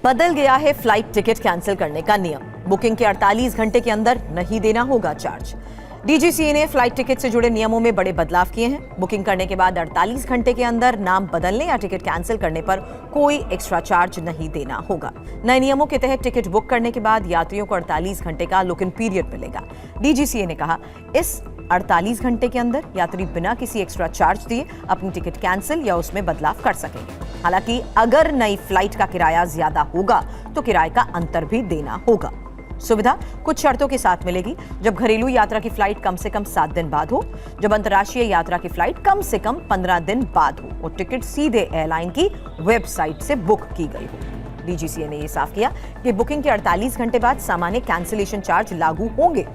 बदल गया है फ्लाइट टिकट कैंसिल करने का नियम। बुकिंग के 48 घंटे के अंदर नहीं देना होगा चार्ज। डीजीसीए ने फ्लाइट टिकट से जुड़े नियमों में बड़े बदलाव किए हैं। बुकिंग करने के बाद 48 घंटे के अंदर नाम बदलने या टिकट कैंसिल करने पर कोई एक्स्ट्रा चार्ज नहीं देना होगा। नए नियमों के तहत टिकट बुक करने के बाद यात्रियों को 48 घंटे का लुक इन पीरियड मिलेगा। डीजीसीए ने कहा, इस 48 घंटे के अंदर यात्री बिना किसी एक्स्ट्रा चार्ज दिए अपनी टिकट कैंसिल या उसमें बदलाव कर सकेंगे। हालांकि अगर नई फ्लाइट का किराया ज्यादा होगा तो किराए का अंतर भी देना होगा। सुविधा कुछ शर्तों के साथ मिलेगी। जब घरेलू यात्रा की फ्लाइट कम से कम 7 दिन बाद हो, जब अंतर्राष्ट्रीय यात्रा की फ्लाइट कम से कम 15 दिन बाद हो और टिकट सीधे एयरलाइन की वेबसाइट से बुक की गई हो। डीजीसीए ने यह साफ किया कि बुकिंग के 48 घंटे बाद सामान्य कैंसिलेशन चार्ज लागू होंगे।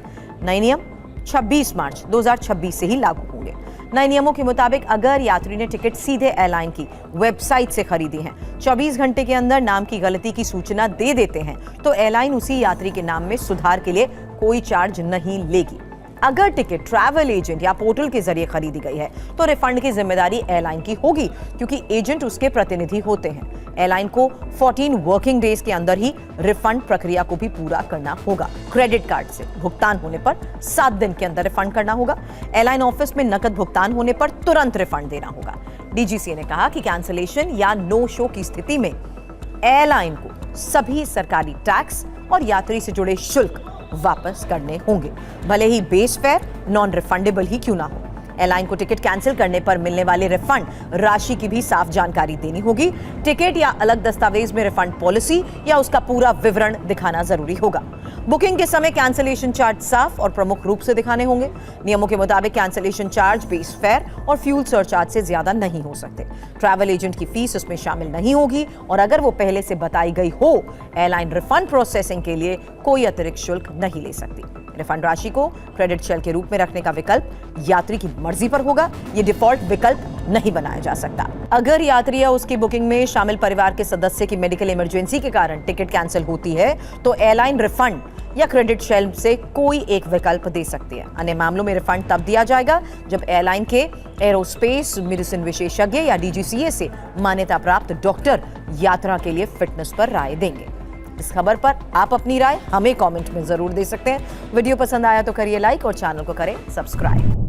नए नियम 26 मार्च 2026 से ही लागू होंगे। नए नियमों के मुताबिक अगर यात्री ने टिकट सीधे एयरलाइन की वेबसाइट से खरीदी है, 24 घंटे के अंदर नाम की गलती की सूचना दे देते हैं तो एयरलाइन उसी यात्री के नाम में सुधार के लिए कोई चार्ज नहीं लेगी। अगर टिकट ट्रैवल एजेंट या पोर्टल के जरिए खरीदी गई है तो रिफंड की जिम्मेदारी एयरलाइन की होगी, क्योंकि एजेंट उसके प्रतिनिधि होते हैं। एयरलाइन को 14 वर्किंग डेज के अंदर ही रिफंड प्रक्रिया को भी पूरा करना होगा। क्रेडिट कार्ड से भुगतान होने पर 7 दिन के अंदर रिफंड करना होगा। एयरलाइन ऑफिस में नकद भुगतान होने पर तुरंत रिफंड देना होगा। डीजीसीए ने कहा कि कैंसिलेशन या नो शो की स्थिति में एयरलाइन को सभी सरकारी टैक्स और यात्री से जुड़े शुल्क वापस करने होंगे, भले ही बेस फेयर नॉन रिफंडेबल ही क्यों ना हो। एयरलाइन को टिकट कैंसिल करने पर मिलने वाले रिफंड राशि की भी साफ जानकारी देनी होगी। टिकट या अलग दस्तावेज में रिफंड पॉलिसी या उसका पूरा विवरण दिखाना जरूरी होगा। बुकिंग के समय कैंसिलेशन चार्ज साफ और प्रमुख रूप से दिखाने होंगे। नियमों के मुताबिक कैंसिलेशन चार्ज बेस फेयर और फ्यूल सरचार्ज से ज्यादा नहीं हो सकते। ट्रैवल एजेंट की फीस उसमें शामिल नहीं होगी और अगर वो पहले से बताई गई हो, एयरलाइन रिफंड प्रोसेसिंग के लिए कोई अतिरिक्त शुल्क नहीं ले सकती। रिफंड राशि को क्रेडिट शेल के रूप में रखने का विकल्प यात्री की मर्जी पर होगा। ये डिफॉल्ट विकल्प नहीं बनाया जा सकता। अगर यात्री या उसकी बुकिंग में शामिल परिवार के सदस्य की मेडिकल इमरजेंसी के कारण टिकट कैंसिल होती है तो एयरलाइन रिफंड या क्रेडिट शेल से कोई एक विकल्प दे सकती है। अन्य मामलों में रिफंड तब दिया जाएगा जब एयरलाइन के एरोस्पेस मेडिसिन विशेषज्ञ या डीजीसीए से मान्यता प्राप्त डॉक्टर यात्रा के लिए फिटनेस पर राय देंगे। इस खबर पर आप अपनी राय हमें कमेंट में जरूर दे सकते हैं। वीडियो पसंद आया तो करिए लाइक और चैनल को करें सब्सक्राइब।